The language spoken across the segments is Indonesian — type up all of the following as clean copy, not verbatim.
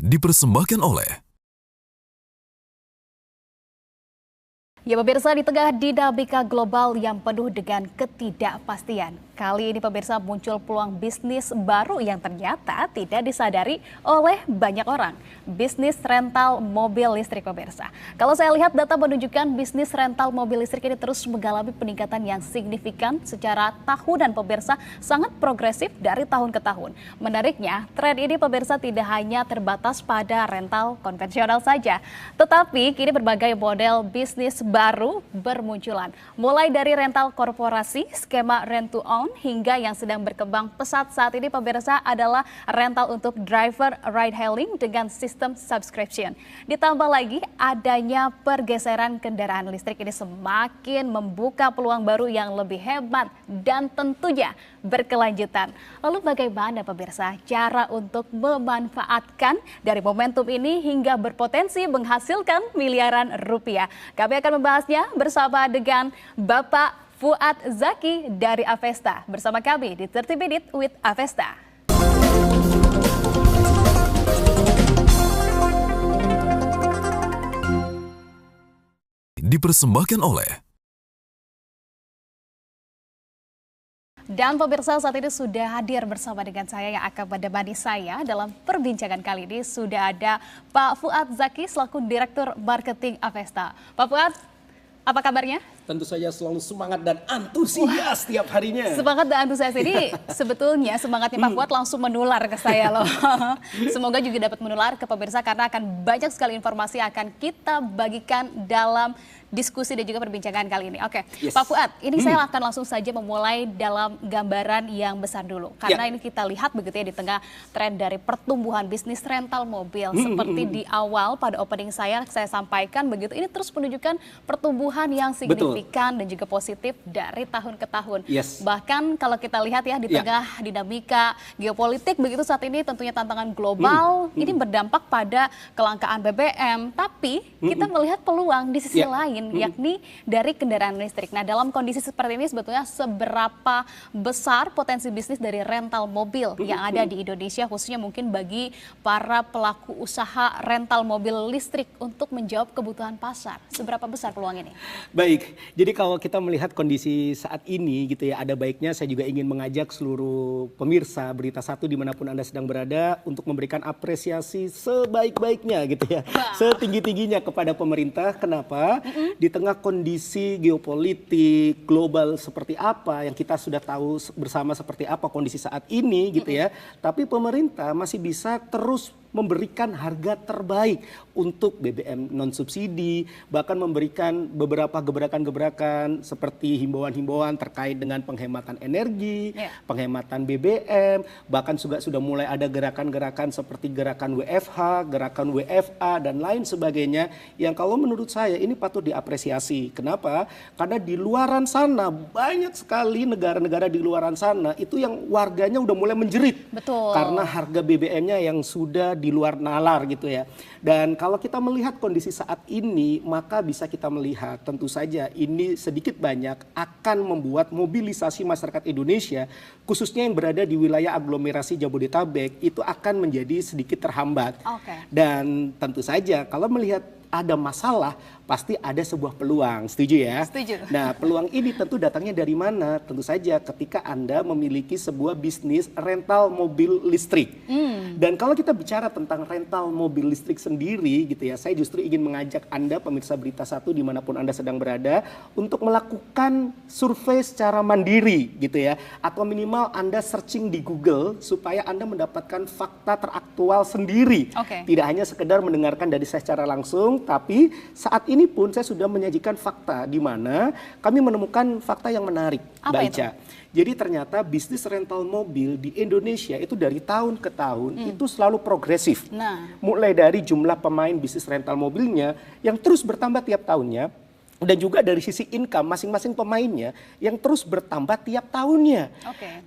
Dipersembahkan oleh Ya pemirsa, di tengah dinamika global yang penuh dengan ketidakpastian, kali ini pemirsa muncul peluang bisnis baru yang ternyata tidak disadari oleh banyak orang. Bisnis rental mobil listrik pemirsa. Kalau saya lihat data menunjukkan bisnis rental mobil listrik ini terus mengalami peningkatan yang signifikan secara tahunan pemirsa, sangat progresif dari tahun ke tahun. Menariknya, tren ini pemirsa tidak hanya terbatas pada rental konvensional saja, tetapi kini berbagai model bisnis baru bermunculan. Mulai dari rental korporasi, skema rent to own, hingga yang sedang berkembang pesat saat ini pemirsa adalah rental untuk driver ride hailing dengan sistem subscription. Ditambah lagi adanya pergeseran kendaraan listrik ini semakin membuka peluang baru yang lebih hebat dan tentunya berkelanjutan. Lalu bagaimana pemirsa cara untuk memanfaatkan dari momentum ini hingga berpotensi menghasilkan miliaran rupiah? Kami akan membahasnya bersama dengan Bapak Fuad Zaki dari Avesta. Bersama kami di 30 Minute with Avesta. dipersembahkan oleh Dan pemirsa saat ini sudah hadir bersama dengan saya yang akan menemani saya dalam perbincangan kali ini. Sudah ada Pak Fuad Zaki selaku Direktur Marketing Avesta. Pak Fuad, apa kabarnya? Tentu saja selalu semangat dan antusias setiap harinya. Semangat dan antusias ini sebetulnya semangatnya Pak Fuad langsung menular ke saya loh. Semoga juga dapat menular ke pemirsa karena akan banyak sekali informasi yang akan kita bagikan dalam diskusi dan juga perbincangan kali ini. Oke, Yes. Pak Fuad, ini saya akan langsung saja memulai dalam gambaran yang besar dulu. Karena ini kita lihat begitu ya di tengah tren dari pertumbuhan bisnis rental mobil. Seperti di awal pada opening saya sampaikan begitu, ini terus menunjukkan pertumbuhan yang signifikan dan juga positif dari tahun ke tahun. Yes. Bahkan kalau kita lihat ya di tengah dinamika geopolitik begitu saat ini tentunya tantangan global ini berdampak pada kelangkaan BBM. Tapi kita melihat peluang di sisi lain yakni dari kendaraan listrik. Nah, dalam kondisi seperti ini sebetulnya seberapa besar potensi bisnis dari rental mobil yang ada di Indonesia khususnya mungkin bagi para pelaku usaha rental mobil listrik untuk menjawab kebutuhan pasar. Seberapa besar peluang ini? Baik, jadi kalau kita melihat kondisi saat ini gitu ya, ada baiknya saya juga ingin mengajak seluruh pemirsa Berita Satu dimanapun Anda sedang berada untuk memberikan apresiasi sebaik-baiknya gitu ya, setinggi-tingginya kepada pemerintah. Kenapa? Di tengah kondisi geopolitik global seperti apa yang kita sudah tahu bersama seperti apa kondisi saat ini gitu ya, tapi pemerintah masih bisa terus memberikan harga terbaik untuk BBM non subsidi, bahkan memberikan beberapa gebrakan-gebrakan seperti himbauan-himbauan terkait dengan penghematan energi, penghematan BBM, bahkan juga sudah mulai ada gerakan-gerakan seperti gerakan WFH, gerakan WFA dan lain sebagainya yang kalau menurut saya ini patut diapresiasi. Kenapa? Karena di luaran sana banyak sekali negara-negara di luaran sana itu yang warganya udah mulai menjerit. Betul. Karena harga BBM-nya yang sudah di luar nalar gitu ya. Dan kalau kita melihat kondisi saat ini, maka bisa kita melihat tentu saja ini sedikit banyak akan membuat mobilisasi masyarakat Indonesia, khususnya yang berada di wilayah aglomerasi Jabodetabek, itu akan menjadi sedikit terhambat. Dan tentu saja kalau melihat ada masalah, pasti ada sebuah peluang. Setuju ya? Setuju. Nah, peluang ini tentu datangnya dari mana? Tentu saja ketika Anda memiliki sebuah bisnis rental mobil listrik. Dan kalau kita bicara tentang rental mobil listrik sendiri gitu ya, saya justru ingin mengajak Anda pemirsa Berita Satu dimanapun Anda sedang berada untuk melakukan survei secara mandiri gitu ya, atau minimal Anda searching di Google supaya Anda mendapatkan fakta teraktual sendiri. Tidak hanya sekedar mendengarkan dari saya secara langsung, tapi saat ini pun saya sudah menyajikan fakta di mana kami menemukan fakta yang menarik, Mbak Ica. Jadi ternyata bisnis rental mobil di Indonesia itu dari tahun ke tahun itu selalu progresif. Mulai dari jumlah pemain bisnis rental mobilnya yang terus bertambah tiap tahunnya, Dan juga dari sisi income masing-masing pemainnya yang terus bertambah tiap tahunnya.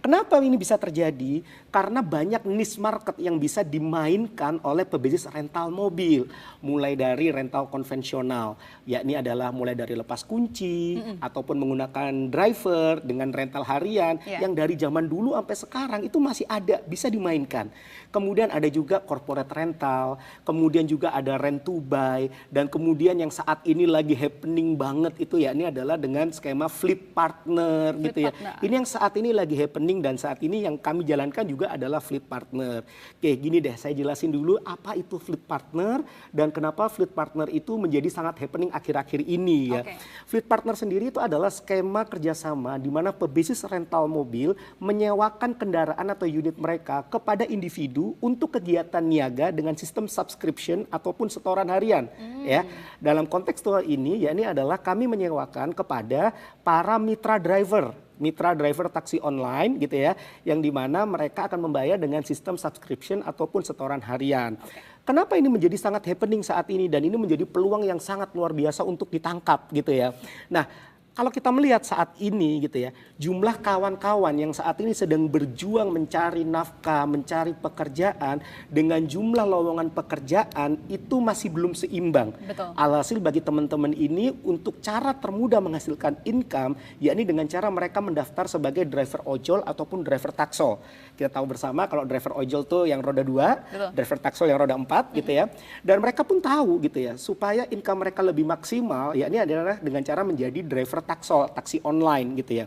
Kenapa ini bisa terjadi? Karena banyak niche market yang bisa dimainkan oleh pebisnis rental mobil. Mulai dari rental konvensional, yakni adalah mulai dari lepas kunci, ataupun menggunakan driver dengan rental harian, yang dari zaman dulu sampai sekarang itu masih ada, bisa dimainkan. Kemudian ada juga corporate rental, kemudian juga ada rent to buy, dan kemudian yang saat ini lagi happening banget itu ya ini adalah dengan skema fleet partner gitu ya. Ini yang saat ini lagi happening dan saat ini yang kami jalankan juga adalah fleet partner. Oke, gini deh saya jelasin dulu apa itu fleet partner dan kenapa fleet partner itu menjadi sangat happening akhir-akhir ini ya. Fleet partner sendiri itu adalah skema kerjasama di mana pebisnis rental mobil menyewakan kendaraan atau unit mereka kepada individu untuk kegiatan niaga dengan sistem subscription ataupun setoran harian ya. Dalam kontekstual ini ya ini adalah kami menyewakan kepada para mitra driver taksi online gitu ya, yang dimana mereka akan membayar dengan sistem subscription ataupun setoran harian. Kenapa ini menjadi sangat happening saat ini dan ini menjadi peluang yang sangat luar biasa untuk ditangkap gitu ya. Nah, kalau kita melihat saat ini gitu ya, jumlah kawan-kawan yang saat ini sedang berjuang mencari nafkah, mencari pekerjaan dengan jumlah lowongan pekerjaan itu masih belum seimbang. Alhasil bagi teman-teman ini untuk cara termudah menghasilkan income, yakni dengan cara mereka mendaftar sebagai driver ojol ataupun driver taksol. Kita tahu bersama kalau driver ojol tuh yang roda 2, driver taksol yang roda 4 gitu ya. Dan mereka pun tahu gitu ya, supaya income mereka lebih maksimal, yakni adalah dengan cara menjadi driver taksi online gitu ya.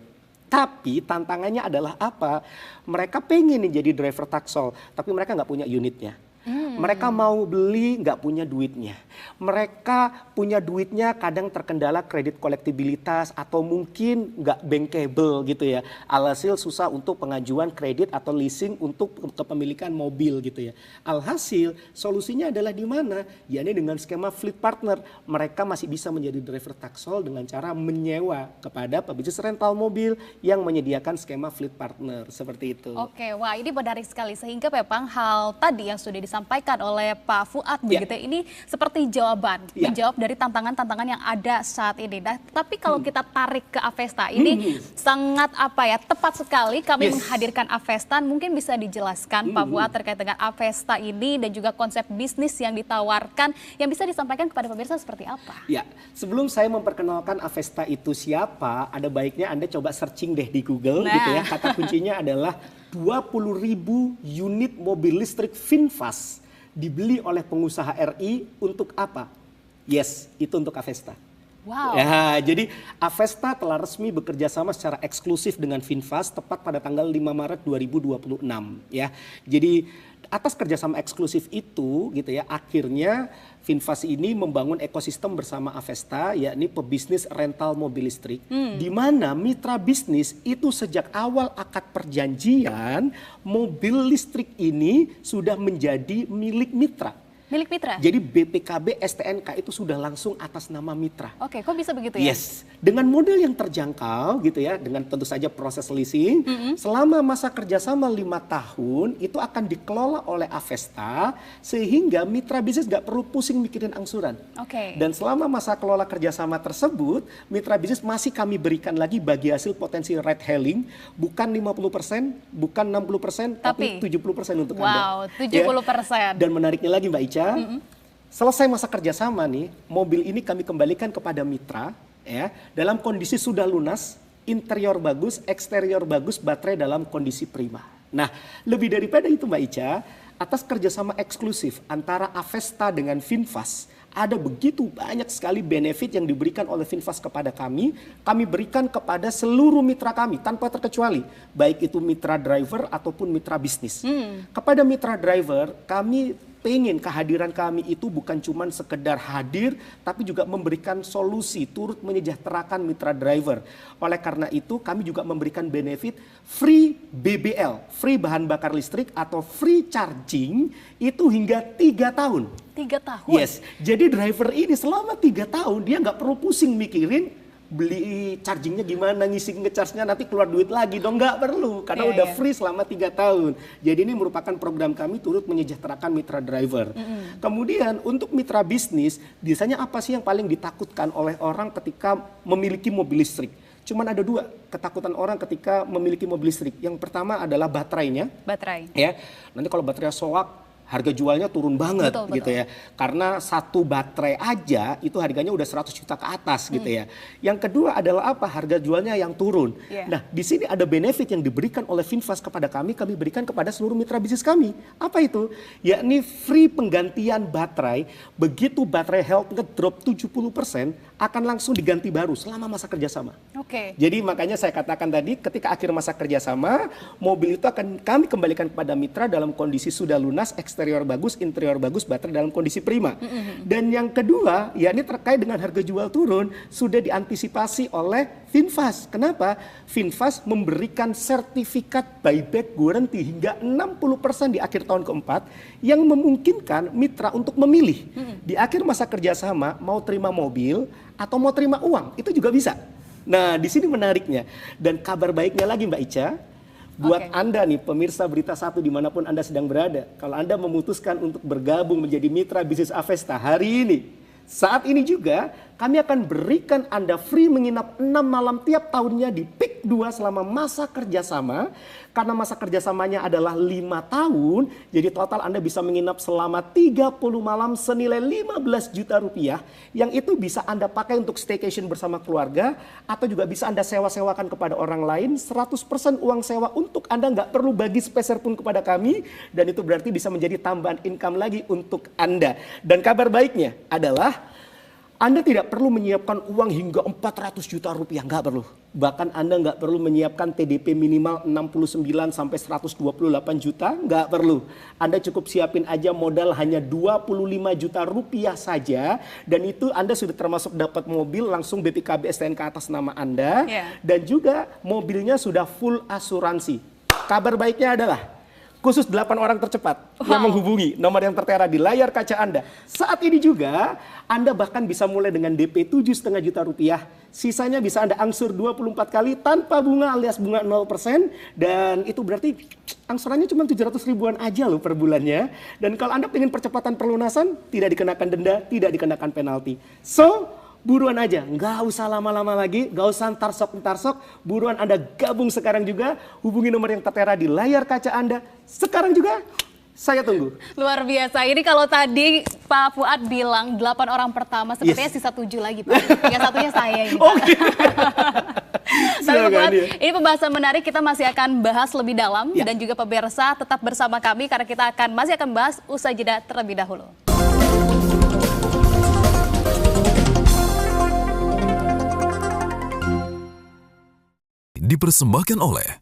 Tapi tantangannya adalah apa? Mereka pengen nih jadi driver taksol, tapi mereka nggak punya unitnya. Mereka mau beli nggak punya duitnya. Mereka punya duitnya kadang terkendala kredit kolektibilitas atau mungkin nggak bankable gitu ya. Alhasil susah untuk pengajuan kredit atau leasing untuk kepemilikan mobil gitu ya. Alhasil solusinya adalah di mana? Yakni dengan skema fleet partner. Mereka masih bisa menjadi driver taksol dengan cara menyewa kepada pebisnis rental mobil yang menyediakan skema fleet partner seperti itu. Oke, wah ini menarik sekali sehingga memang hal tadi yang sudah disampaikan oleh Pak Fuad begitu ini seperti jawaban menjawab dari tantangan-tantangan yang ada saat ini. Nah, tapi kalau kita tarik ke Avesta ini sangat tepat sekali kami menghadirkan Avesta. Mungkin bisa dijelaskan Pak Fuad terkait dengan Avesta ini dan juga konsep bisnis yang ditawarkan yang bisa disampaikan kepada pemirsa seperti apa? Ya, sebelum saya memperkenalkan Avesta itu siapa, ada baiknya Anda coba searching deh di Google gitu ya. Kata kuncinya adalah 20.000 unit mobil listrik VinFast dibeli oleh pengusaha RI untuk apa? Yes, itu untuk Avesta. Wow. Ya, jadi Avesta telah resmi bekerja sama secara eksklusif dengan VinFast tepat pada tanggal 5 Maret 2026 ya. Jadi atas kerjasama eksklusif itu gitu ya, akhirnya VinFast ini membangun ekosistem bersama Avesta, yakni pebisnis rental mobil listrik, di mana mitra bisnis itu sejak awal akad perjanjian mobil listrik ini sudah menjadi milik mitra. Milik mitra? Jadi BPKB STNK itu sudah langsung atas nama mitra. Oke, kok bisa begitu ya? Yes, dengan model yang terjangkau gitu ya, dengan tentu saja proses leasing, selama masa kerjasama 5 tahun itu akan dikelola oleh Avesta sehingga mitra bisnis nggak perlu pusing mikirin angsuran. Dan selama masa kelola kerjasama tersebut, mitra bisnis masih kami berikan lagi bagi hasil potensi ride hailing, bukan 50%, bukan 60%, tapi 70% untuk Anda. Wow, 70%. Ya. Dan menariknya lagi Mbak Ica, selesai masa kerjasama nih, mobil ini kami kembalikan kepada mitra ya, dalam kondisi sudah lunas, interior bagus, eksterior bagus, baterai dalam kondisi prima. Nah, lebih daripada itu Mbak Ica, atas kerjasama eksklusif antara Avesta dengan VinFast, ada begitu banyak sekali benefit yang diberikan oleh VinFast kepada kami berikan kepada seluruh mitra kami tanpa terkecuali, baik itu mitra driver ataupun mitra bisnis. Kepada mitra driver, kami pengen kehadiran kami itu bukan cuma sekedar hadir, tapi juga memberikan solusi, turut menyejahterakan mitra driver. Oleh karena itu, kami juga memberikan benefit free BBL, free bahan bakar listrik atau free charging itu hingga 3 tahun. 3 tahun? Yes, jadi driver ini selama 3 tahun dia nggak perlu pusing mikirin beli chargingnya gimana, ngisi ngecharge-nya nanti keluar duit lagi dong, nggak perlu karena udah free selama 3 tahun. Jadi ini merupakan program kami turut menyejahterakan mitra driver. Kemudian untuk mitra bisnis, biasanya apa sih yang paling ditakutkan oleh orang ketika memiliki mobil listrik? Cuman ada 2 ketakutan orang ketika memiliki mobil listrik. Yang pertama adalah baterainya. Baterai. Ya, nanti kalau baterai soak, harga jualnya turun banget gitu ya. Karena satu baterai aja itu harganya udah 100 juta ke atas gitu ya. Yang kedua adalah apa? Harga jualnya yang turun. Nah, di sini ada benefit yang diberikan oleh Finfast kepada kami berikan kepada seluruh mitra bisnis kami. Apa itu? Yakni free penggantian baterai. Begitu baterai health ngedrop 70% akan langsung diganti baru selama masa kerjasama. Jadi makanya saya katakan tadi ketika akhir masa kerjasama, mobil itu akan kami kembalikan kepada mitra dalam kondisi sudah lunas, eksterior bagus, interior bagus, baterai dalam kondisi prima. Dan yang kedua, ya ini terkait dengan harga jual turun, sudah diantisipasi oleh Finfast. Kenapa? Finfast memberikan sertifikat buyback guarantee hingga 60% di akhir tahun keempat yang memungkinkan mitra untuk memilih di akhir masa kerjasama mau terima mobil atau mau terima uang, itu juga bisa. Nah, di sini menariknya. Dan kabar baiknya lagi Mbak Ica, buat Anda nih pemirsa Berita Satu dimanapun Anda sedang berada, kalau Anda memutuskan untuk bergabung menjadi mitra bisnis Avesta hari ini, saat ini juga kami akan berikan Anda free menginap 6 malam tiap tahunnya di PIK 2 selama masa kerjasama. Karena masa kerjasamanya adalah 5 tahun, jadi total Anda bisa menginap selama 30 malam senilai 15 juta rupiah. Yang itu bisa Anda pakai untuk staycation bersama keluarga, atau juga bisa Anda sewa-sewakan kepada orang lain. 100% uang sewa untuk Anda, nggak perlu bagi sepeser pun kepada kami. Dan itu berarti bisa menjadi tambahan income lagi untuk Anda. Dan kabar baiknya adalah Anda tidak perlu menyiapkan uang hingga 400 juta rupiah, nggak perlu. Bahkan Anda nggak perlu menyiapkan TDP minimal 69 sampai 128 juta, nggak perlu. Anda cukup siapin aja modal hanya 25 juta rupiah saja, dan itu Anda sudah termasuk dapat mobil langsung BPKB STNK atas nama Anda, dan juga mobilnya sudah full asuransi. Kabar baiknya adalah khusus 8 orang tercepat yang menghubungi nomor yang tertera di layar kaca Anda. Saat ini juga Anda bahkan bisa mulai dengan DP 7,5 juta rupiah. Sisanya bisa Anda angsur 24 kali tanpa bunga alias bunga 0%. Dan itu berarti angsurannya cuma 700 ribuan aja loh per bulannya. Dan kalau Anda ingin percepatan perlunasan, tidak dikenakan denda, tidak dikenakan penalti. So, buruan aja, nggak usah lama-lama lagi, nggak usah ntar-sok, buruan Anda gabung sekarang juga, hubungi nomor yang tertera di layar kaca Anda. Sekarang juga, saya tunggu. Luar biasa, ini kalau tadi Pak Fuad bilang 8 orang pertama, sepertinya sisa 7 lagi Pak. Yang satunya saya ini Pak. Tapi Pak Fuad, ini pembahasan menarik, kita masih akan bahas lebih dalam, dan juga pemirsa tetap bersama kami karena kita masih akan bahas usai jeda terlebih dahulu. Dipersembahkan oleh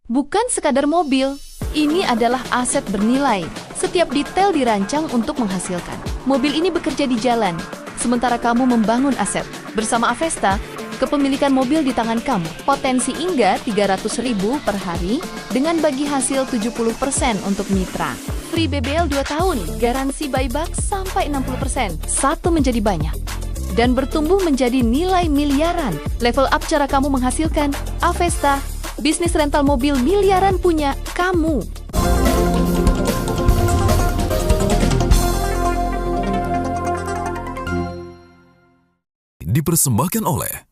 bukan sekadar mobil, ini adalah aset bernilai. Setiap detail dirancang untuk menghasilkan. Mobil ini bekerja di jalan, sementara kamu membangun aset. Bersama Avesta, kepemilikan mobil di tangan kamu. Potensi hingga 300.000 per hari dengan bagi hasil 70% untuk mitra. Free BBL 2 tahun, garansi buyback sampai 60%. Satu menjadi banyak. Dan bertumbuh menjadi nilai miliaran. Level up cara kamu menghasilkan. Avesta, bisnis rental mobil miliaran punya kamu. dipersembahkan oleh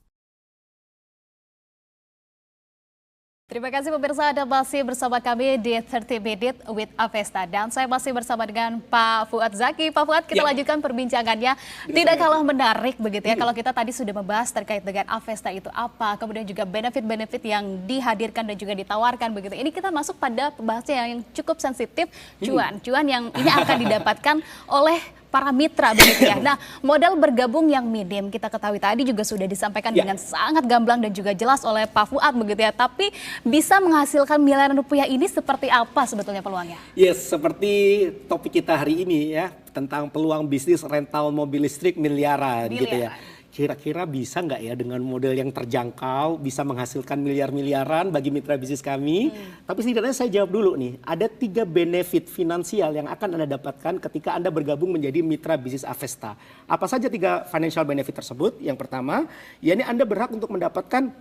Terima kasih pemirsa, Anda masih bersama kami di 30 Minute with Avesta. Dan saya masih bersama dengan Pak Fuad Zaki. Pak Fuad, kita lanjutkan perbincangannya. Tidak kalah menarik begitu ya, kalau kita tadi sudah membahas terkait dengan Avesta itu apa, kemudian juga benefit-benefit yang dihadirkan dan juga ditawarkan begitu. Ini kita masuk pada pembahasan yang cukup sensitif, cuan yang ini akan didapatkan oleh para mitra begitu ya. Nah, modal bergabung yang minim kita ketahui tadi juga sudah disampaikan dengan sangat gamblang dan juga jelas oleh Pak Fuad begitu ya. Tapi bisa menghasilkan miliaran rupiah ini seperti apa sebetulnya peluangnya? Yes, seperti topik kita hari ini ya, tentang peluang bisnis rental mobil listrik miliaran gitu ya. kira-kira bisa nggak ya dengan model yang terjangkau, bisa menghasilkan miliar-miliaran bagi mitra bisnis kami. Tapi setidaknya saya jawab dulu nih, ada 3 benefit finansial yang akan Anda dapatkan ketika Anda bergabung menjadi mitra bisnis Avesta. Apa saja 3 financial benefit tersebut? Yang pertama, yakni Anda berhak untuk mendapatkan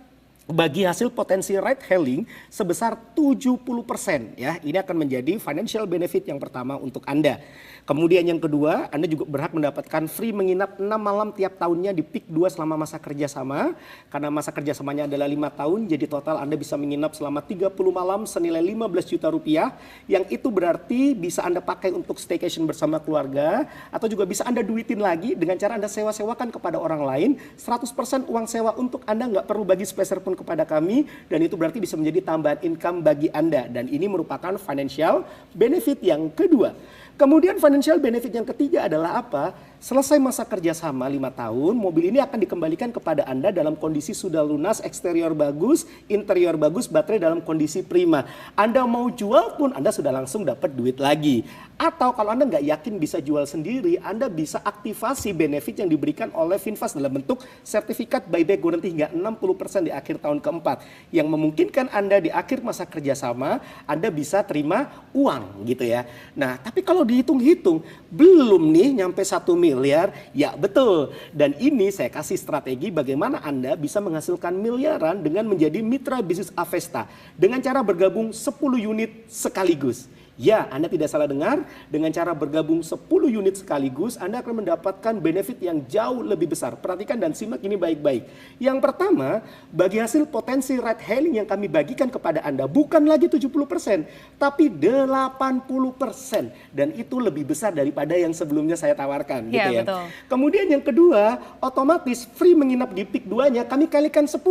bagi hasil potensi ride hailing sebesar 70% ya. Ini akan menjadi financial benefit yang pertama untuk Anda. Kemudian yang kedua, Anda juga berhak mendapatkan free menginap 6 malam tiap tahunnya di Peak 2 selama masa kerjasama. Karena masa kerjasamanya adalah 5 tahun, jadi total Anda bisa menginap selama 30 malam senilai 15 juta rupiah. Yang itu berarti bisa Anda pakai untuk staycation bersama keluarga, atau juga bisa Anda duitin lagi dengan cara Anda sewa-sewakan kepada orang lain. 100% uang sewa untuk Anda, nggak perlu bagi sepeser pun kepada kami, dan itu berarti bisa menjadi tambahan income bagi Anda. Dan ini merupakan financial benefit yang kedua. Kemudian financial benefit yang ketiga adalah apa? Selesai masa kerjasama 5 tahun, mobil ini akan dikembalikan kepada Anda dalam kondisi sudah lunas, eksterior bagus, interior bagus, baterai dalam kondisi prima. Anda mau jual pun Anda sudah langsung dapat duit lagi. Atau kalau Anda nggak yakin bisa jual sendiri, Anda bisa aktivasi benefit yang diberikan oleh VinFast dalam bentuk sertifikat buyback guarantee hingga 60% di akhir tahun keempat. Yang memungkinkan Anda di akhir masa kerjasama, Anda bisa terima uang gitu ya. Nah, tapi kalau dihitung-hitung, belum nih nyampe 1 miliar, ya betul. Dan ini saya kasih strategi bagaimana Anda bisa menghasilkan miliaran dengan menjadi mitra bisnis Avesta. Dengan cara bergabung 10 unit sekaligus. Ya, Anda tidak salah dengar, dengan cara bergabung 10 unit sekaligus, Anda akan mendapatkan benefit yang jauh lebih besar. Perhatikan dan simak ini baik-baik. Yang pertama, bagi hasil potensi ride hailing yang kami bagikan kepada Anda, bukan lagi 70%, tapi 80%. Dan itu lebih besar daripada yang sebelumnya saya tawarkan. Ya, gitu ya. betul. Kemudian yang kedua, otomatis free menginap di Peak 2-nya kami kalikan 10.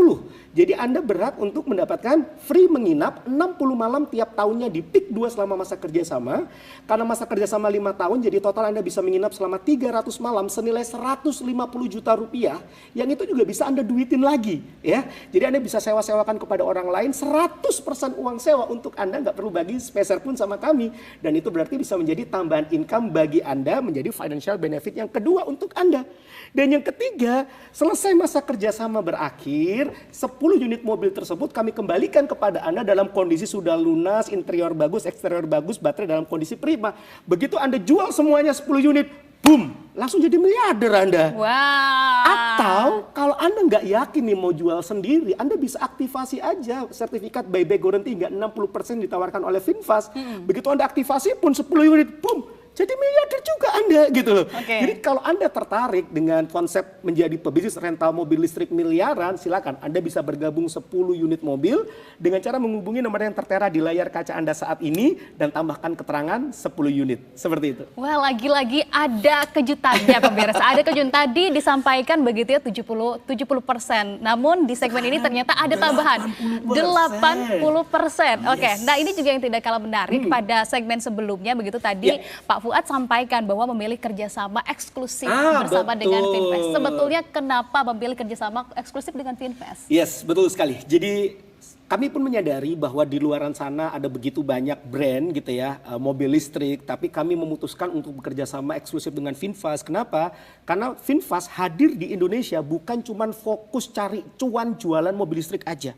Jadi Anda berhak untuk mendapatkan free menginap 60 malam tiap tahunnya di Peak 2 selama masa kerjasama. Karena masa kerjasama 5 tahun, jadi total Anda bisa menginap selama 300 malam senilai 150 juta rupiah. Yang itu juga bisa Anda duitin lagi. Ya. Jadi Anda bisa sewa-sewakan kepada orang lain, 100% uang sewa untuk Anda, nggak perlu bagi sepeser pun sama kami. Dan itu berarti bisa menjadi tambahan income bagi Anda, menjadi financial benefit yang kedua untuk Anda. Dan yang ketiga, selesai masa kerjasama berakhir, 10 unit mobil tersebut kami kembalikan kepada Anda dalam kondisi sudah lunas, interior bagus, eksterior bagus, baterai dalam kondisi prima. Begitu Anda jual semuanya 10 unit, boom, langsung jadi miliarder Anda. Wow. Atau kalau Anda nggak yakin nih mau jual sendiri, Anda bisa aktivasi aja sertifikat buyback guarantee hingga 60% ditawarkan oleh VinFast. Begitu Anda aktivasi pun 10 unit, boom, jadi miliarder juga Anda gitu loh. Okay. Jadi kalau Anda tertarik dengan konsep menjadi pebisnis rental mobil listrik miliaran, silakan Anda bisa bergabung 10 unit mobil dengan cara menghubungi nomor yang tertera di layar kaca Anda saat ini dan tambahkan keterangan 10 unit. Seperti itu. Wah, lagi-lagi ada kejutannya pemirsa. Ada kejutan tadi disampaikan begitu ya 70%. Namun di segmen ini ternyata ada tambahan 80%. Oke, nah ini juga yang tidak kalah menarik pada segmen sebelumnya begitu tadi Pak Fuad sampaikan bahwa memilih kerjasama eksklusif bersama dengan VinFast. Sebetulnya kenapa memilih kerjasama eksklusif dengan VinFast? Yes, betul sekali. Jadi kami pun menyadari bahwa di luaran sana ada begitu banyak brand gitu ya, mobil listrik, tapi kami memutuskan untuk bekerja sama eksklusif dengan VinFast. Kenapa? Karena VinFast hadir di Indonesia bukan cuma fokus cari cuan jualan mobil listrik aja.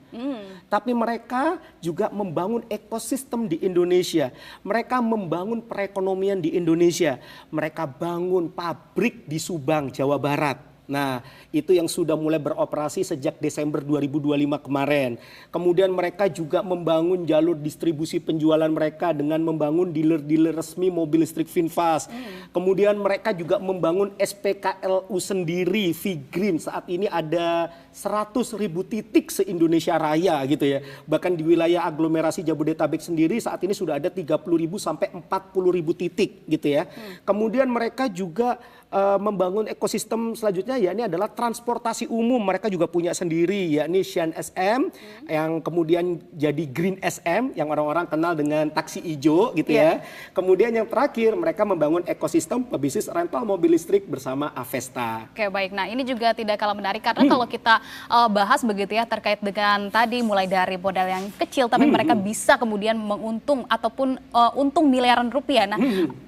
Tapi mereka juga membangun ekosistem di Indonesia. Mereka membangun perekonomian di Indonesia. Mereka bangun pabrik di Subang, Jawa Barat. Nah, itu yang sudah mulai beroperasi sejak Desember 2025 kemarin. Kemudian mereka juga membangun jalur distribusi penjualan mereka dengan membangun dealer-dealer resmi mobil listrik VinFast. Kemudian mereka juga membangun SPKLU sendiri, V-Green. Saat ini ada 100.000 titik se-Indonesia Raya gitu ya. Bahkan di wilayah aglomerasi Jabodetabek sendiri saat ini sudah ada 30.000 sampai 40.000 titik gitu ya. Kemudian mereka juga membangun ekosistem selanjutnya, yakni adalah transportasi umum. Mereka juga punya sendiri, yakni Shan SM yang kemudian jadi Green SM yang orang-orang kenal dengan taksi hijau gitu ya. Kemudian yang terakhir mereka membangun ekosistem pebisnis rental mobil listrik bersama Avesta. Oke, baik. Nah, ini juga tidak kalah menarik karena kalau kita bahas begitu ya terkait dengan tadi mulai dari modal yang kecil tapi mereka bisa kemudian menguntung ataupun untung miliaran rupiah. Nah,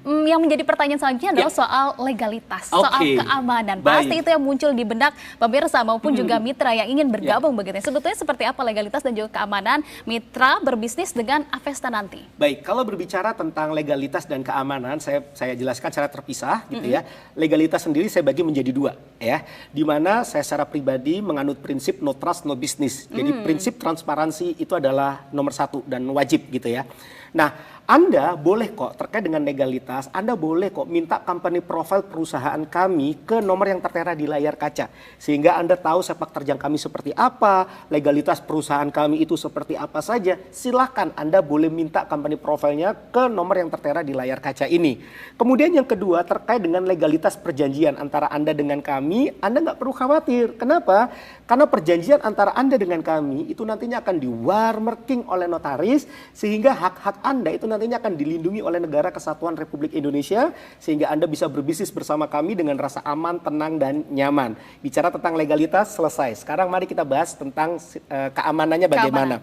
Yang menjadi pertanyaan selanjutnya adalah soal legalitas, soal keamanan. Pasti itu yang muncul di benak pemirsa maupun juga mitra yang ingin bergabung begitu. Sebetulnya seperti apa legalitas dan juga keamanan mitra berbisnis dengan Avesta nanti? Baik, kalau berbicara tentang legalitas dan keamanan, saya jelaskan secara terpisah gitu ya. Legalitas sendiri saya bagi menjadi dua ya. Di mana saya secara pribadi menganut prinsip no trust no business. Jadi prinsip transparansi itu adalah nomor satu dan wajib gitu ya. Nah, Anda boleh kok terkait dengan legalitas, Anda boleh kok minta company profile perusahaan kami ke nomor yang tertera di layar kaca. Sehingga Anda tahu sepak terjang kami seperti apa, legalitas perusahaan kami itu seperti apa saja. Silakan Anda boleh minta company profile-nya ke nomor yang tertera di layar kaca ini. Kemudian yang kedua terkait dengan legalitas perjanjian antara Anda dengan kami, Anda nggak perlu khawatir. Kenapa? Karena perjanjian antara Anda dengan kami itu nantinya akan di-warmarking oleh notaris sehingga hak-hak Anda itu nantinya akan dilindungi oleh Negara Kesatuan Republik Indonesia sehingga Anda bisa berbisnis bersama kami dengan rasa aman, tenang, dan nyaman. Bicara tentang legalitas selesai. Sekarang mari kita bahas tentang keamanannya bagaimana.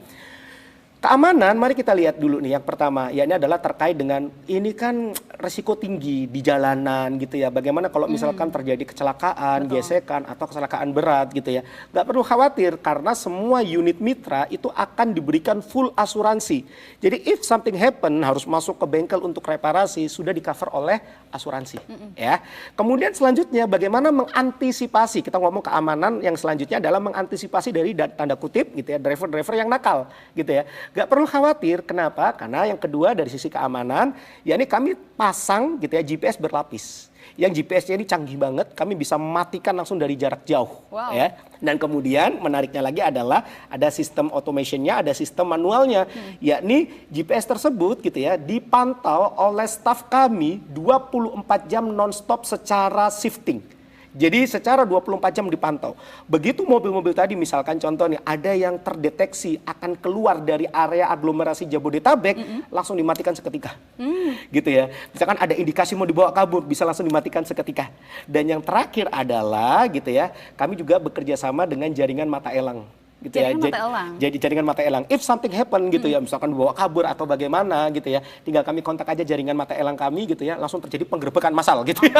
Keamanan, mari kita lihat dulu nih yang pertama, yakni adalah terkait dengan ini kan resiko tinggi di jalanan gitu ya. Bagaimana kalau misalkan terjadi kecelakaan, gesekan atau kecelakaan berat gitu ya. Nggak perlu khawatir karena semua unit mitra itu akan diberikan full asuransi. Jadi if something happen harus masuk ke bengkel untuk reparasi sudah di cover oleh asuransi ya. Kemudian selanjutnya bagaimana mengantisipasi, kita ngomong keamanan yang selanjutnya adalah mengantisipasi dari tanda kutip gitu ya driver-driver yang nakal gitu ya. Gak perlu khawatir, kenapa? Karena yang kedua dari sisi keamanan, yakni kami pasang gitu ya GPS berlapis. Yang GPS-nya ini canggih banget, kami bisa matikan langsung dari jarak jauh. Ya. Dan kemudian menariknya lagi adalah ada sistem automation-nya, ada sistem manualnya. Yakni GPS tersebut gitu ya dipantau oleh staf kami 24 jam non-stop secara shifting. Jadi secara 24 jam dipantau. Begitu mobil-mobil tadi misalkan contoh nih ada yang terdeteksi akan keluar dari area aglomerasi Jabodetabek langsung dimatikan seketika. Gitu ya. Misalkan ada indikasi mau dibawa kabur bisa langsung dimatikan seketika. Dan yang terakhir adalah gitu ya, kami juga bekerja sama dengan jaringan mata elang. Gitu jaringan ya. mata elang. Jadi jaringan mata elang. If something happen gitu ya, misalkan bawa kabur atau bagaimana gitu ya, tinggal kami kontak aja jaringan mata elang kami gitu ya, langsung terjadi penggerbekan massal gitu ya.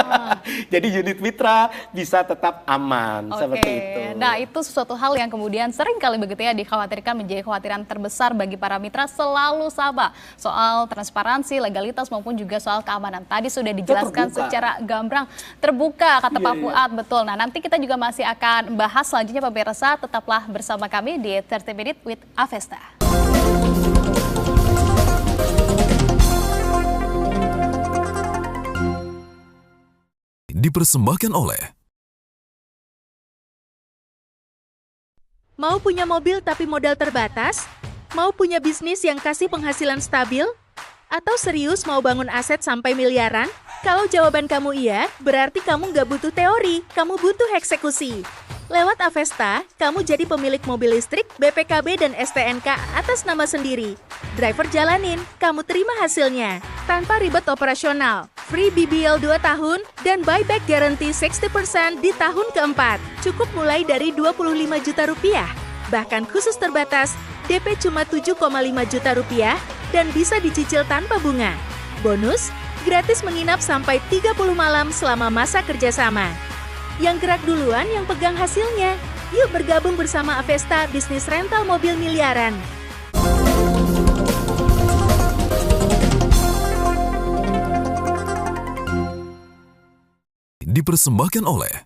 Jadi unit mitra bisa tetap aman seperti itu. Nah itu sesuatu hal yang kemudian sering kali begitu ya dikhawatirkan menjadi kekhawatiran terbesar bagi para mitra selalu sama soal transparansi, legalitas maupun juga soal keamanan. Tadi sudah dijelaskan secara gamblang, terbuka kata Pak Fuad, betul. Nah nanti kita juga masih akan bahas selanjutnya pemirsa, tetaplah bersama kami di 30 Minutes with Avesta. Dipersembahkan oleh Mau punya mobil tapi modal terbatas? Mau punya bisnis yang kasih penghasilan stabil? Atau serius mau bangun aset sampai miliaran? Kalau jawaban kamu iya, berarti kamu nggak butuh teori, kamu butuh eksekusi. Lewat Avesta, kamu jadi pemilik mobil listrik, BPKB, dan STNK atas nama sendiri. Driver jalanin, kamu terima hasilnya. Tanpa ribet operasional, free BBL 2 tahun, dan buyback guarantee 60% di tahun keempat. Cukup mulai dari 25 juta rupiah. Bahkan khusus terbatas, DP cuma 7,5 juta rupiah, dan bisa dicicil tanpa bunga. Bonus, gratis menginap sampai 30 malam selama masa kerjasama. Yang gerak duluan yang pegang hasilnya. Yuk bergabung bersama Avesta bisnis rental mobil miliaran. dipersembahkan oleh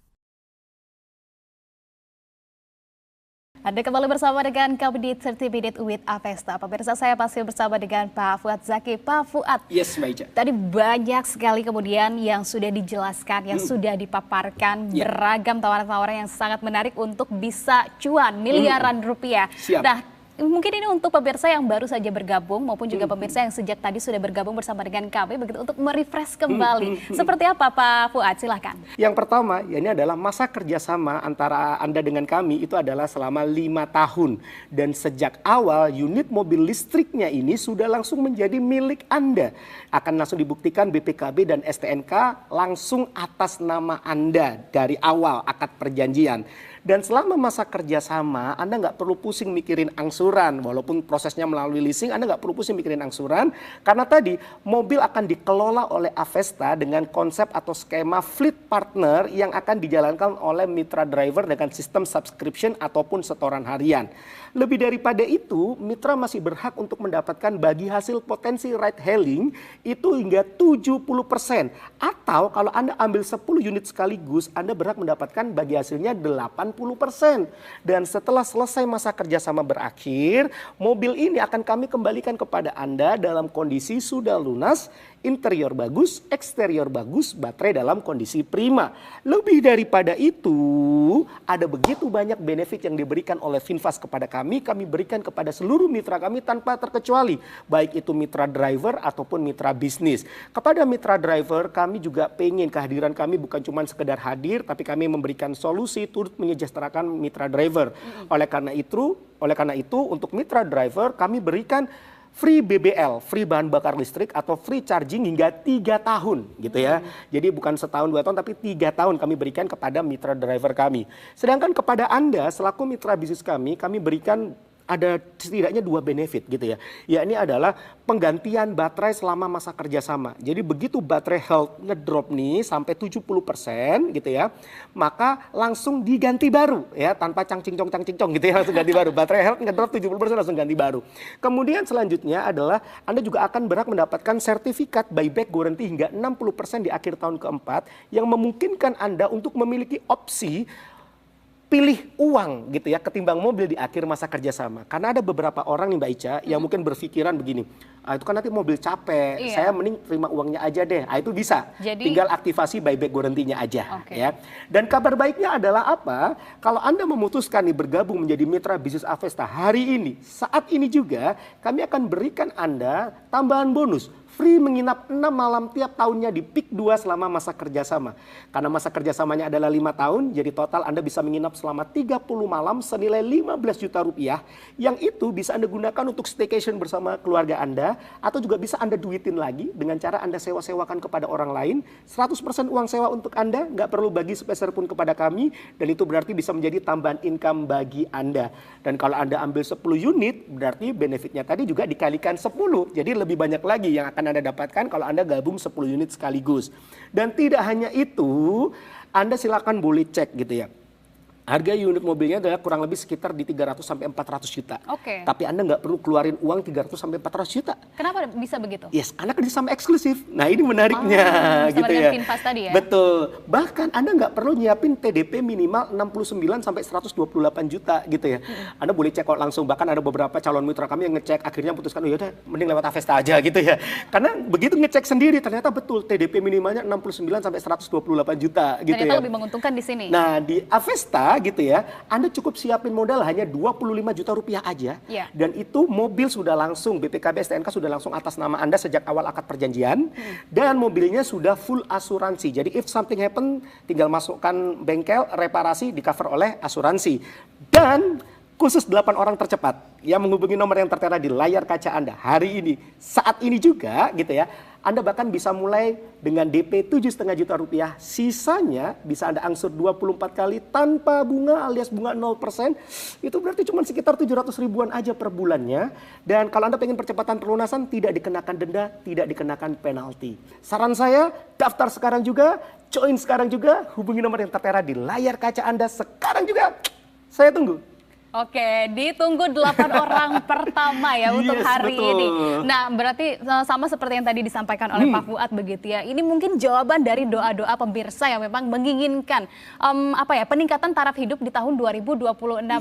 Anda kembali bersama dengan kami di 30 Minutes with Avesta. Pemirsa, saya masih bersama dengan Pak Fuad Zaki. Pak Fuad, Yes, Mbak Ica. Tadi banyak sekali kemudian yang sudah dijelaskan, yang sudah dipaparkan, beragam tawaran-tawaran yang sangat menarik untuk bisa cuan miliaran rupiah. Siap. Nah, mungkin ini untuk pemirsa yang baru saja bergabung maupun juga pemirsa yang sejak tadi sudah bergabung bersama dengan kami begitu untuk merefresh kembali. Seperti apa Pak Fuad? Silahkan. Yang pertama, ya ini adalah masa kerjasama antara Anda dengan kami itu adalah selama 5 tahun. Dan sejak awal unit mobil listriknya ini sudah langsung menjadi milik Anda. Akan langsung dibuktikan BPKB dan STNK langsung atas nama Anda dari awal akad perjanjian. Dan selama masa kerjasama, Anda nggak perlu pusing mikirin angsuran. Walaupun prosesnya melalui leasing, Anda nggak perlu pusing mikirin angsuran. Karena tadi, mobil akan dikelola oleh Avesta dengan konsep atau skema fleet partner yang akan dijalankan oleh mitra driver dengan sistem subscription ataupun setoran harian. Lebih daripada itu, mitra masih berhak untuk mendapatkan bagi hasil potensi ride hailing itu hingga 70%. Atau kalau Anda ambil 10 unit sekaligus, Anda berhak mendapatkan bagi hasilnya 80%. Dan setelah selesai masa kerjasama berakhir, mobil ini akan kami kembalikan kepada Anda dalam kondisi sudah lunas, interior bagus, eksterior bagus, baterai dalam kondisi prima. Lebih daripada itu, ada begitu banyak benefit yang diberikan oleh VinFast kepada kami berikan kepada seluruh mitra kami tanpa terkecuali. Baik itu mitra driver ataupun mitra bisnis. Kepada mitra driver, kami juga pengen kehadiran kami bukan cuma sekedar hadir, tapi kami memberikan solusi turut menyejahterakan mitra driver. Oleh karena itu, untuk mitra driver kami berikan free BBL, free bahan bakar listrik atau free charging hingga 3 tahun gitu ya. Jadi bukan setahun 2 tahun tapi 3 tahun kami berikan kepada mitra driver kami. Sedangkan kepada Anda selaku mitra bisnis kami berikan ada setidaknya 2 benefit gitu ya. Yakni adalah penggantian baterai selama masa kerjasama. Jadi begitu baterai health ngedrop nih sampai 70% gitu ya, maka langsung diganti baru ya, tanpa cangcingcong gitu ya, langsung ganti baru. Baterai health ngedrop 70% langsung ganti baru. Kemudian selanjutnya adalah Anda juga akan berhak mendapatkan sertifikat buyback guarantee hingga 60% di akhir tahun keempat yang memungkinkan Anda untuk memiliki opsi pilih uang gitu ya ketimbang mobil di akhir masa kerjasama. Karena ada beberapa orang nih Mbak Ica yang mungkin berpikiran begini, itu kan nanti mobil capek, saya mending terima uangnya aja deh. Itu bisa, tinggal aktivasi buyback guarantee-nya aja. Ya. Dan kabar baiknya adalah apa? Kalau Anda memutuskan nih bergabung menjadi mitra bisnis Avesta hari ini, saat ini juga kami akan berikan Anda tambahan bonus. Free menginap 6 malam tiap tahunnya di PIK 2 selama masa kerjasama. Karena masa kerjasamanya adalah 5 tahun, jadi total Anda bisa menginap selama 30 malam senilai 15 juta rupiah. Yang itu bisa Anda gunakan untuk staycation bersama keluarga Anda, atau juga bisa Anda duitin lagi dengan cara Anda sewa-sewakan kepada orang lain. 100% uang sewa untuk Anda, nggak perlu bagi sepeser pun kepada kami, dan itu berarti bisa menjadi tambahan income bagi Anda. Dan kalau Anda ambil 10 unit, berarti benefitnya tadi juga dikalikan 10. Jadi lebih banyak lagi yang akan Anda dapatkan kalau Anda gabung 10 unit sekaligus. Dan tidak hanya itu, Anda silakan boleh cek gitu ya. Harga unit mobilnya adalah kurang lebih sekitar di 300 sampai 400 juta. Tapi Anda nggak perlu keluarin uang 300 sampai 400 juta. Kenapa bisa begitu? Yes, karena kerjasama eksklusif. Nah ini menariknya gitu ya. VinFast tadi ya. Betul. Bahkan Anda nggak perlu nyiapin TDP minimal 69 sampai 128 juta gitu ya. Anda boleh cek kok langsung. Bahkan ada beberapa calon mitra kami yang ngecek akhirnya putuskan, oh yaudah mending lewat Avesta aja gitu ya. Karena begitu ngecek sendiri ternyata betul TDP minimalnya 69 sampai 128 juta gitu. Ternyata ya. lebih menguntungkan di sini. Nah di Avesta gitu ya, Anda cukup siapin modal hanya 25 juta rupiah aja, dan itu mobil sudah langsung, BPKB STNK sudah langsung atas nama Anda sejak awal akad perjanjian, dan mobilnya sudah full asuransi. Jadi if something happen, tinggal masukkan bengkel, reparasi, di cover oleh asuransi. Dan khusus 8 orang tercepat yang menghubungi nomor yang tertera di layar kaca Anda hari ini, saat ini juga gitu ya, Anda bahkan bisa mulai dengan DP 7,5 juta rupiah, sisanya bisa Anda angsur 24 kali tanpa bunga alias bunga 0%, itu berarti cuma sekitar 700 ribuan aja per bulannya. Dan kalau Anda pengen percepatan pelunasan, tidak dikenakan denda, tidak dikenakan penalti. Saran saya, daftar sekarang juga, join sekarang juga, hubungi nomor yang tertera di layar kaca Anda sekarang juga. Saya tunggu. Oke, ditunggu 8 orang pertama ya untuk hari ini. Nah, berarti sama seperti yang tadi disampaikan oleh Pak Fuad begitu ya. Ini mungkin jawaban dari doa-doa pemirsa yang memang menginginkan peningkatan taraf hidup di tahun 2026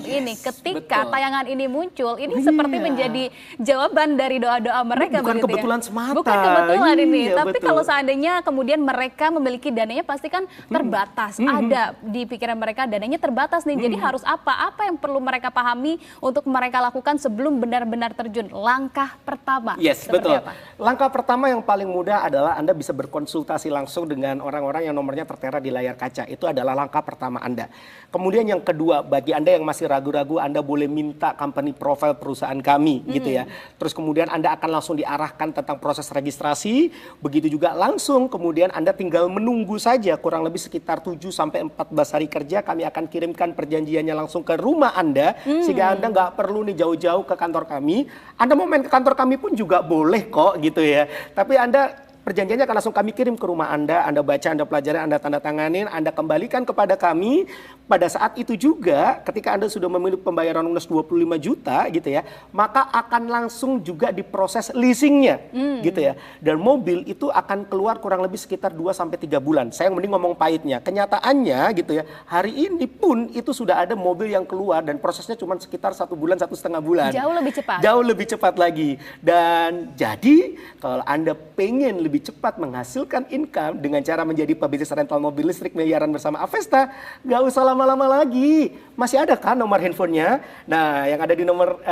ini. Ketika tayangan ini muncul, ini seperti menjadi jawaban dari doa-doa mereka. Bukan begitu kebetulan ya. semata. Bukan kebetulan ini. Tapi kalau seandainya kemudian mereka memiliki dananya pasti kan terbatas. Ada di pikiran mereka dananya terbatas nih. Jadi harus apa yang perlu mereka mereka pahami untuk mereka lakukan sebelum benar-benar terjun? Langkah pertama. Yes, seperti betul. apa? Langkah pertama yang paling mudah adalah Anda bisa berkonsultasi langsung dengan orang-orang yang nomornya tertera di layar kaca. Itu adalah langkah pertama Anda. Kemudian yang kedua, bagi Anda yang masih ragu-ragu, Anda boleh minta company profile perusahaan kami gitu ya. Terus kemudian Anda akan langsung diarahkan tentang proses registrasi. Begitu juga langsung kemudian Anda tinggal menunggu saja kurang lebih sekitar 7 sampai 14 hari kerja, kami akan kirimkan perjanjiannya langsung ke rumah Anda, sehingga Anda nggak perlu nih jauh-jauh ke kantor kami. Anda mau main ke kantor kami pun juga boleh kok gitu ya. Tapi Anda perjanjiannya akan langsung kami kirim ke rumah Anda baca, Anda pelajari, Anda tanda tanganin, Anda kembalikan kepada kami. Pada saat itu juga ketika Anda sudah memiliki pembayaran lunas 25 juta gitu ya, maka akan langsung juga diproses leasingnya gitu ya. Dan mobil itu akan keluar kurang lebih sekitar 2 sampai 3 bulan. Saya mending ngomong pahitnya. Kenyataannya gitu ya, hari ini pun itu sudah ada mobil yang keluar dan prosesnya cuma sekitar 1 bulan, 1,5 bulan. Jauh lebih cepat. Jauh lebih cepat lagi. Dan jadi kalau Anda pengen lebih cepat menghasilkan income dengan cara menjadi pebisnis rental mobil listrik miliaran bersama Avesta, nggak usah lama-lama lagi. Masih ada kan nomor handphonenya? Nah, yang ada di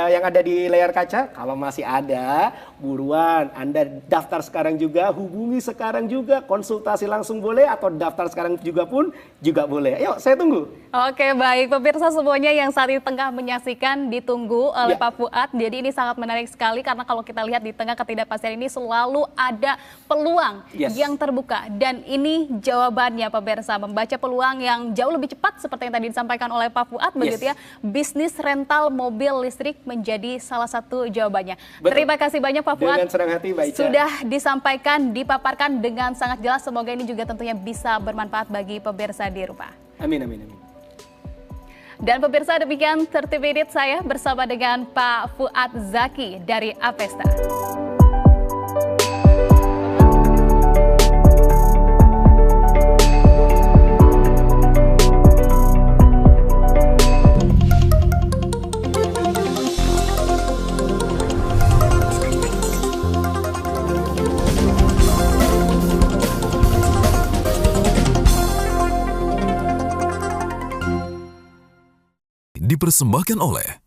yang ada di layar kaca, kalau masih ada, buruan Anda daftar sekarang juga, hubungi sekarang juga, konsultasi langsung boleh atau daftar sekarang juga boleh. Ayo, saya tunggu. Oke, baik pemirsa semuanya yang saat ini tengah menyaksikan, ditunggu oleh Pak Fuad. Jadi ini sangat menarik sekali karena kalau kita lihat di tengah ketidakpastian ini selalu ada peluang yang terbuka, dan ini jawabannya pemirsa, membaca peluang yang jauh lebih cepat seperti yang tadi disampaikan oleh Pak Fuad begitu ya. Bisnis rental mobil listrik menjadi salah satu jawabannya. Betul. Terima kasih banyak Pak Fuad. Dengan senang hati, Mbak Ica. Sudah disampaikan, dipaparkan dengan sangat jelas. Semoga ini juga tentunya bisa bermanfaat bagi pemirsa di rumah. Amin, amin, amin. Dan pemirsa, demikian 30 Minutes saya bersama dengan Pak Fuad Zaki dari Avesta. Dipersembahkan oleh